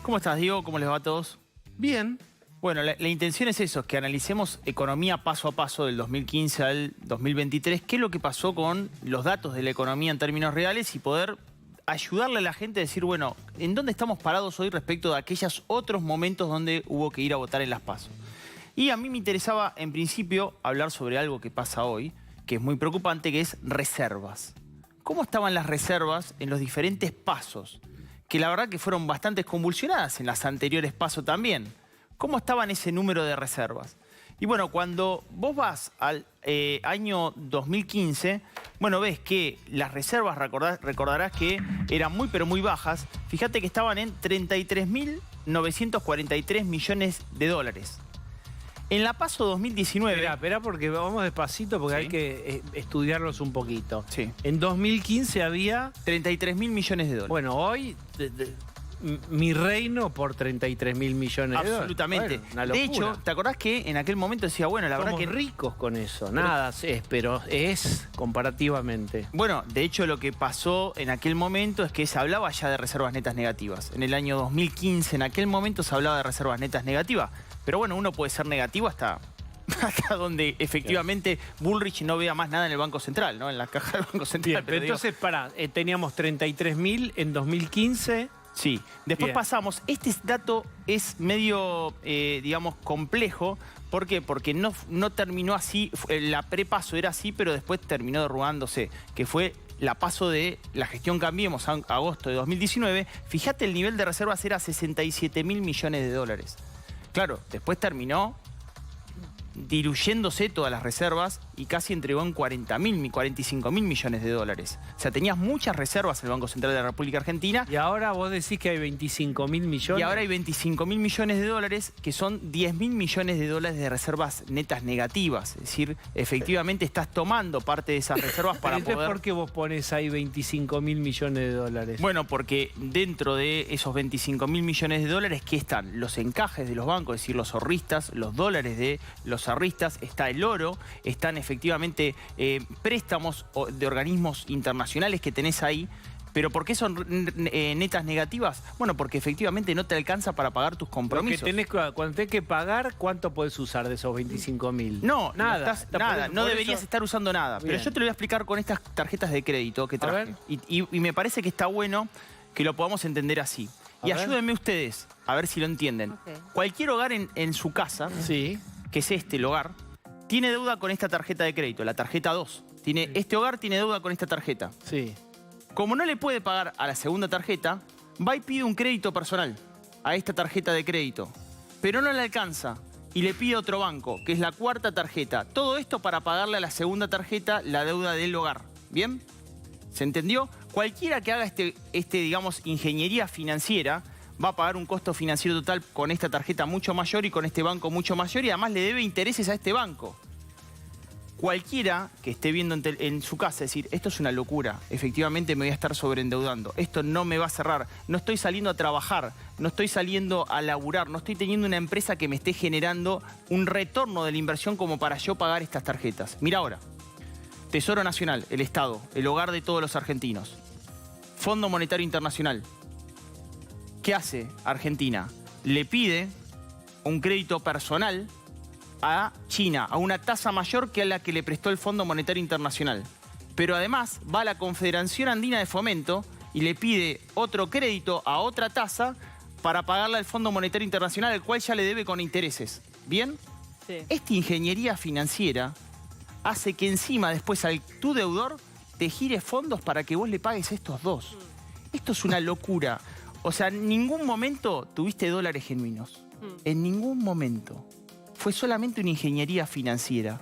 ¿Cómo estás, Diego? ¿Cómo les va a todos? Bien. Bueno, la intención es eso, es que analicemos economía paso a paso del 2015 al 2023, qué es lo que pasó con los datos de la economía en términos reales y poder ayudarle a la gente a decir, bueno, ¿en dónde estamos parados hoy respecto de aquellos otros momentos donde hubo que ir a votar en las PASO? Y a mí me interesaba, en principio, hablar sobre algo que pasa hoy, que es muy preocupante, que es reservas. ¿Cómo estaban las reservas en los diferentes pasos? Que la verdad que fueron bastante convulsionadas en las anteriores PASO también. ¿Cómo estaban ese número de reservas? Y bueno, cuando vos vas al año 2015, bueno, ves que las reservas, recordarás que eran muy pero muy bajas. Fíjate que estaban en 33.943 millones de dólares. En la PASO 2019... Espera, porque vamos despacito porque sí, hay que estudiarlos un poquito. Sí. En 2015 había... 33.000 millones de dólares. Bueno, hoy... mi reino por 33.000 millones de dólares. Absolutamente. Bueno, una de locura. hecho, ¿te acordás que en aquel momento decía, bueno, la verdad que... ricos con eso, nada es, pero es comparativamente. Bueno, de hecho lo que pasó en aquel momento es que se hablaba ya de reservas netas negativas. En el año 2015, en aquel momento se hablaba de reservas netas negativas. Pero bueno, uno puede ser negativo hasta donde efectivamente Bullrich no vea más nada en el Banco Central, ¿no? En la caja del Banco Central. Bien, pero entonces, teníamos 33.000 en 2015... Sí, después bien, pasamos. Este dato es medio, digamos, complejo. ¿Por qué? Porque no terminó así, la prepaso era así, pero después terminó derrumbándose, que fue la paso de la gestión Cambiemos, agosto de 2019. Fíjate, el nivel de reservas era 67.000 millones de dólares. Claro, después terminó diluyéndose todas las reservas y casi entregó en 45.000 millones de dólares. O sea, tenías muchas reservas en el Banco Central de la República Argentina. Y ahora vos decís que hay 25.000 millones. Y ahora hay 25.000 millones de dólares, que son 10.000 millones de dólares de reservas netas negativas. Es decir, efectivamente estás tomando parte de esas reservas para Entonces, poder... ¿por qué vos pones ahí 25.000 millones de dólares? Bueno, porque dentro de esos 25.000 millones de dólares, ¿qué están? Los encajes de los bancos, es decir, los ahorristas, los dólares de los ahorristas, está el oro, están efectivamente préstamos de organismos internacionales que tenés ahí. ¿Pero por qué son netas negativas? Bueno, porque efectivamente no te alcanza para pagar tus compromisos. Cuando tenés que pagar, ¿cuánto podés usar de esos 25.000? No, nada. No deberías estar usando nada. Bien. Pero yo te lo voy a explicar con estas tarjetas de crédito que traje. Y me parece que está bueno que lo podamos entender así. Y ayúdenme ustedes a ver si lo entienden. Okay. Cualquier hogar en su casa, sí, que es el hogar, tiene deuda con esta tarjeta de crédito, la tarjeta 2. Este hogar tiene deuda con esta tarjeta. Sí. Como no le puede pagar a la segunda tarjeta, va y pide un crédito personal a esta tarjeta de crédito. Pero no le alcanza y le pide otro banco, que es la cuarta tarjeta. Todo esto para pagarle a la segunda tarjeta la deuda del hogar. ¿Bien? ¿Se entendió? Cualquiera que haga digamos, ingeniería financiera va a pagar un costo financiero total con esta tarjeta mucho mayor y con este banco mucho mayor, y además le debe intereses a este banco. Cualquiera que esté viendo en su casa decir, esto es una locura, efectivamente me voy a estar sobreendeudando, esto no me va a cerrar, no estoy saliendo a trabajar, no estoy saliendo a laburar, no estoy teniendo una empresa que me esté generando un retorno de la inversión como para yo pagar estas tarjetas. Mira ahora, Tesoro Nacional, el Estado, el hogar de todos los argentinos, Fondo Monetario Internacional. ¿Qué hace Argentina? Le pide un crédito personal a China, a una tasa mayor que a la que le prestó el Fondo Monetario Internacional. Pero además va a la Confederación Andina de Fomento y le pide otro crédito a otra tasa para pagarle al Fondo Monetario Internacional, al cual ya le debe con intereses. ¿Bien? Sí. Esta ingeniería financiera hace que encima después tu deudor te gire fondos para que vos le pagues estos dos. Esto es una locura. O sea, en ningún momento tuviste dólares genuinos. En ningún momento. Fue solamente una ingeniería financiera.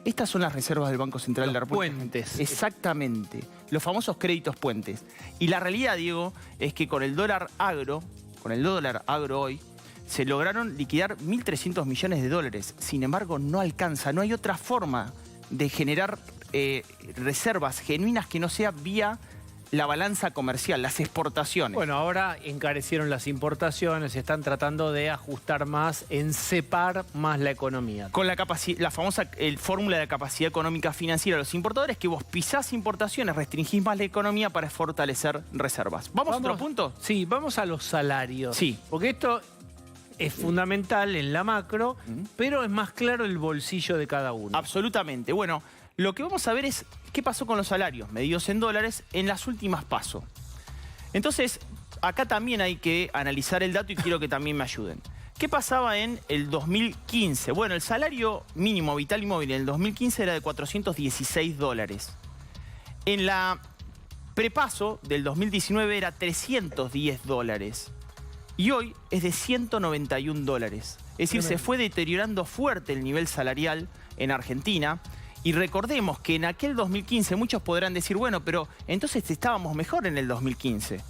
Estas son las reservas del Banco Central de la República. Puentes. Exactamente. Los famosos créditos puentes. Y la realidad, Diego, es que con el dólar agro hoy, se lograron liquidar 1.300 millones de dólares. Sin embargo, no alcanza. No hay otra forma de generar reservas genuinas que no sea vía la balanza comercial, las exportaciones. Bueno, ahora encarecieron las importaciones, están tratando de ajustar más, encepar más la economía. Con la famosa fórmula de capacidad económica financiera de los importadores, que vos pisás importaciones, restringís más la economía para fortalecer reservas. ¿Vamos a otro punto? Sí, vamos a los salarios. Sí. Porque esto es fundamental en la macro, pero es más claro el bolsillo de cada uno. Absolutamente. Bueno, lo que vamos a ver es qué pasó con los salarios medidos en dólares en las últimas PASO. Entonces, acá también hay que analizar el dato y quiero que también me ayuden. ¿Qué pasaba en el 2015? Bueno, el salario mínimo vital y móvil en el 2015 era de 416 dólares. En la prepaso del 2019 era 310 dólares. Y hoy es de 191 dólares. Es decir, se fue deteriorando fuerte el nivel salarial en Argentina. Y recordemos que en aquel 2015 muchos podrán decir, bueno, pero entonces estábamos mejor en el 2015.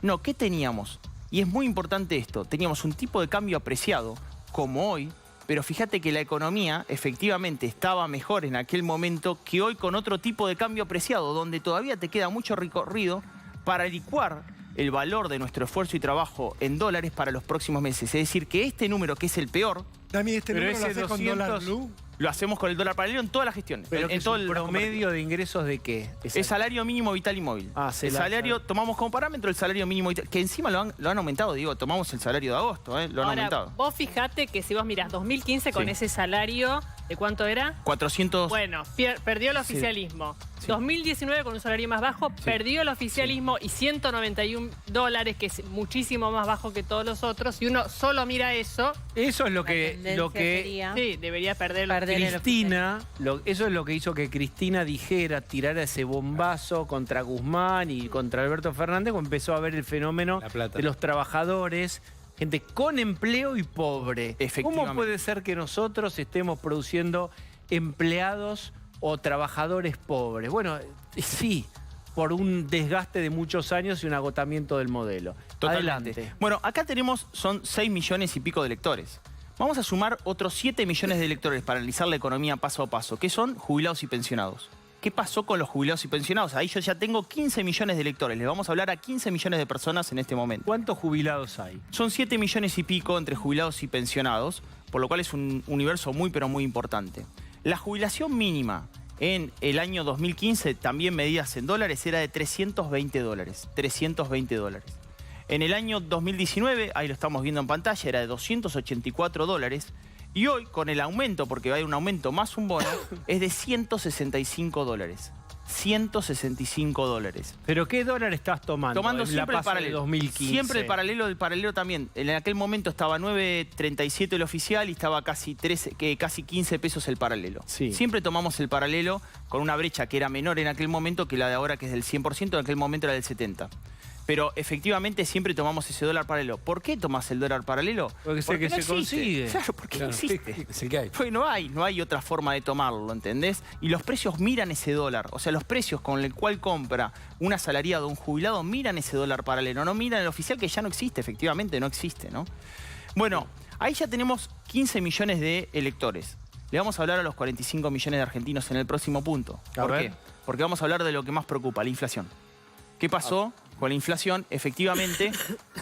No, ¿qué teníamos? Y es muy importante esto. Teníamos un tipo de cambio apreciado, como hoy, pero fíjate que la economía efectivamente estaba mejor en aquel momento que hoy con otro tipo de cambio apreciado, donde todavía te queda mucho recorrido para licuar el valor de nuestro esfuerzo y trabajo en dólares para los próximos meses. Es decir, que este número, que es el peor... También este pero número lo ese haces con 200 dólar blue. Lo hacemos con el dólar paralelo en todas las gestiones. Pero en que es todo un promedio de ingresos de qué? el salario mínimo vital y móvil. Ah, el salario, tomamos como parámetro el salario mínimo vital, que encima lo han aumentado, digo, tomamos el salario de agosto, lo han Ahora, aumentado. vos fijate que si vos mirás 2015 con Sí. ese salario, ¿de cuánto era? 400... Bueno, perdió el oficialismo. Sí. 2019 con un salario más bajo, perdió el oficialismo y 191 dólares, que es muchísimo más bajo que todos los otros. Si uno solo mira eso, Eso es lo La que tendencia sería sí, debería perder el perder el Cristina, eso es lo que hizo que Cristina dijera, tirara ese bombazo contra Guzmán y contra Alberto Fernández, cuando empezó a ver el fenómeno de los trabajadores, gente con empleo y pobre. ¿Cómo Efectivamente. puede ser que nosotros estemos produciendo empleados o trabajadores pobres? Bueno, sí, por un desgaste de muchos años y un agotamiento del modelo. Totalmente. Adelante. Bueno, acá tenemos, son 6 millones y pico de electores. Vamos a sumar otros 7 millones de electores para analizar la economía paso a paso, que son jubilados y pensionados. ¿Qué pasó con los jubilados y pensionados? Ahí yo ya tengo 15 millones de electores. Les vamos a hablar a 15 millones de personas en este momento. ¿Cuántos jubilados hay? Son 7 millones y pico entre jubilados y pensionados, por lo cual es un universo muy, pero muy importante. La jubilación mínima en el año 2015, también medidas en dólares, era de 320 dólares. 320 dólares. En el año 2019, ahí lo estamos viendo en pantalla, era de 284 dólares. Y hoy, con el aumento, porque va a haber un aumento más un bono, es de 165 dólares. 165 dólares. ¿Pero qué dólar estás tomando? Tomando en la siempre el PASO de paralelo. 2015. Siempre el paralelo también. En aquel momento estaba 9.37 el oficial y estaba casi 15 pesos el paralelo. Sí. Siempre tomamos el paralelo con una brecha que era menor en aquel momento que la de ahora, que es del 100%, en aquel momento era del 70%. Pero efectivamente siempre tomamos ese dólar paralelo. ¿Por qué tomas el dólar paralelo? Porque sé que no se existe. consigue. Claro, porque no existe. Es el que hay. Porque no hay otra forma de tomarlo, ¿entendés? Y los precios miran ese dólar. O sea, los precios con el cual compra un asalariado, un jubilado, miran ese dólar paralelo. No miran el oficial, que ya no existe, efectivamente no existe, ¿no? Bueno, ahí ya tenemos 15 millones de electores. Le vamos a hablar a los 45 millones de argentinos en el próximo punto. ¿Por qué? Porque vamos a hablar de lo que más preocupa, la inflación. ¿Qué pasó con la inflación? Efectivamente,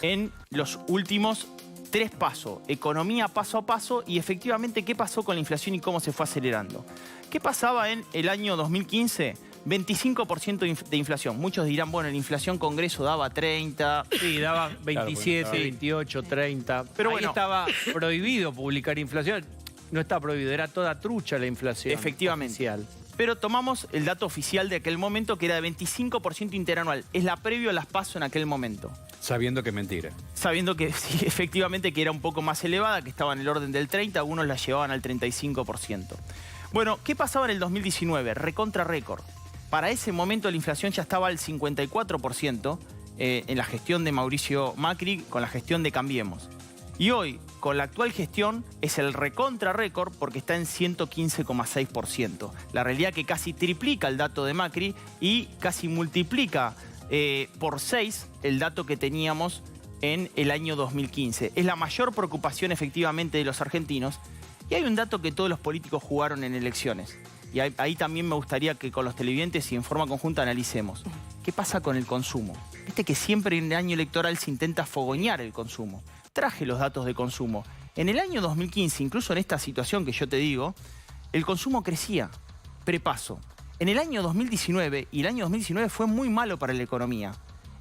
en los últimos 3 pasos. Economía paso a paso y efectivamente qué pasó con la inflación y cómo se fue acelerando. ¿Qué pasaba en el año 2015? 25% de inflación. Muchos dirán, bueno, la inflación Congreso daba 30. Sí, daba 27, 28, 30. Pero Ahí bueno, estaba prohibido publicar inflación. No está prohibido, era toda trucha la inflación. Efectivamente. Oficial. Pero tomamos el dato oficial de aquel momento, que era de 25% interanual. Es la previo a las PASO en aquel momento. Sabiendo que es mentira. Sabiendo que sí, efectivamente que era un poco más elevada, que estaba en el orden del 30, algunos la llevaban al 35%. Bueno, ¿qué pasaba en el 2019? Recontra récord. Para ese momento la inflación ya estaba al 54% en la gestión de Mauricio Macri con la gestión de Cambiemos. Y hoy, con la actual gestión, es el recontra récord porque está en 115,6%. La realidad que casi triplica el dato de Macri y casi multiplica por 6 el dato que teníamos en el año 2015. Es la mayor preocupación efectivamente de los argentinos. Y hay un dato que todos los políticos jugaron en elecciones. y ahí también me gustaría que con los televidentes y en forma conjunta analicemos. ¿Qué pasa con el consumo? Viste que siempre en el año electoral se intenta fogonear el consumo. Traje los datos de consumo. En el año 2015, incluso en esta situación que yo te digo, el consumo crecía, prepaso. En el año 2019, y el año 2019 fue muy malo para la economía,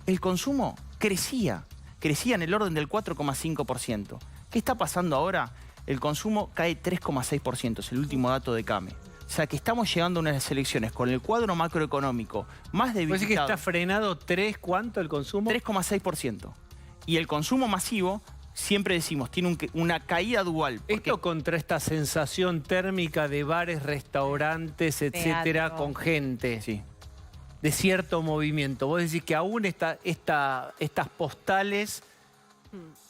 el consumo crecía en el orden del 4,5%. ¿Qué está pasando ahora? El consumo cae 3,6%, es el último dato de CAME. O sea que estamos llegando a unas elecciones con el cuadro macroeconómico más debilitado. ¿Puede decir que está frenado 3, cuánto el consumo? 3,6%. Y el consumo masivo, siempre decimos, tiene una caída dual. Esto contra esta sensación térmica de bares, restaurantes, etcétera, con gente. Sí. De cierto movimiento. Vos decís que aún estas postales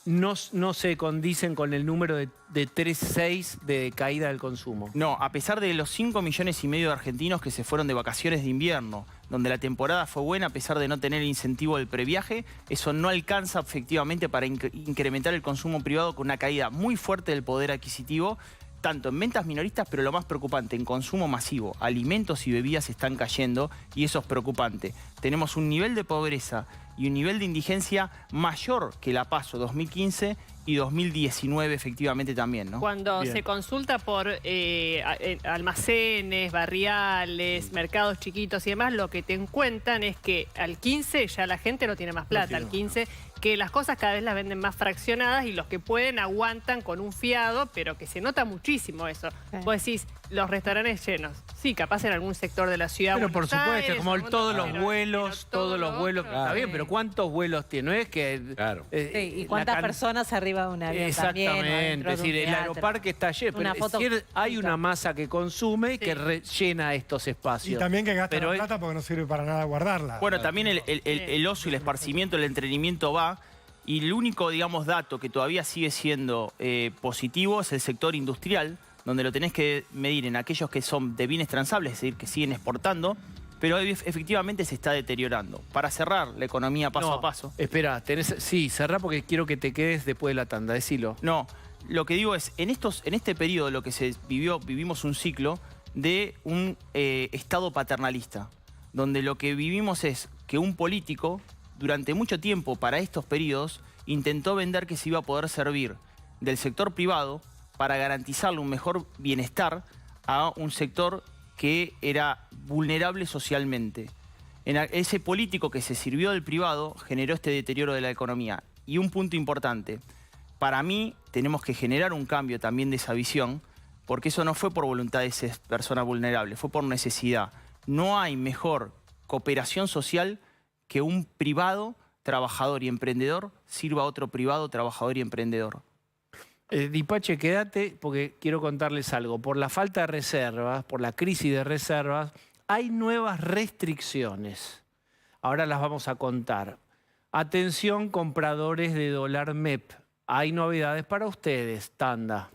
no se condicen con el número de 3,6 de caída del consumo. No, a pesar de los 5,5 millones de argentinos que se fueron de vacaciones de invierno, donde la temporada fue buena a pesar de no tener el incentivo del previaje, eso no alcanza efectivamente para incrementar el consumo privado con una caída muy fuerte del poder adquisitivo, tanto en ventas minoristas, pero lo más preocupante, en consumo masivo. Alimentos y bebidas están cayendo y eso es preocupante. Tenemos un nivel de pobreza y un nivel de indigencia mayor que la PASO 2015 y 2019 efectivamente también, ¿no? Cuando Bien. se consulta por almacenes, barriales, mercados chiquitos y demás, lo que te encuentran es que al 15 ya la gente no tiene más plata. Al 15 que las cosas cada vez las venden más fraccionadas y los que pueden aguantan con un fiado, pero que se nota muchísimo eso. Sí. Vos decís, los restaurantes llenos. Sí, capaz en algún sector de la ciudad. Pero por Buenos supuesto, Aires, como algún todos otro, los pero vuelos, todo lo otro, está bien, pero ¿cuántos vuelos tiene? No es que... Claro. Sí, ¿y cuántas personas arriba de un avión también? Exactamente, es decir, el aeroparque está lleno, Una pero foto es decir, hay chiquita. una masa que consume y que Sí. rellena estos espacios. Y también que gasta Pero la es- plata porque no sirve para nada guardarla. Bueno, también el ocio y el esparcimiento, el entretenimiento va. Y el único, digamos, dato que todavía sigue siendo positivo es el sector industrial, donde lo tenés que medir en aquellos que son de bienes transables, es decir, que siguen exportando, pero efectivamente se está deteriorando. Para cerrar la economía paso a paso. Espera, sí, cerrá porque quiero que te quedes después de la tanda, decilo. No, lo que digo es, en este periodo lo que se vivimos un ciclo de un Estado paternalista, donde lo que vivimos es que un político, durante mucho tiempo para estos periodos, intentó vender que se iba a poder servir del sector privado para garantizarle un mejor bienestar a un sector que era vulnerable socialmente. Ese político que se sirvió del privado generó este deterioro de la economía. Y un punto importante, para mí tenemos que generar un cambio también de esa visión, porque eso no fue por voluntad de esa persona vulnerable, fue por necesidad. No hay mejor cooperación social que un privado, trabajador y emprendedor sirva a otro privado, trabajador y emprendedor. Dipache, quédate porque quiero contarles algo. Por la falta de reservas, por la crisis de reservas, hay nuevas restricciones. Ahora las vamos a contar. Atención, compradores de dólar MEP. Hay novedades para ustedes, tanda.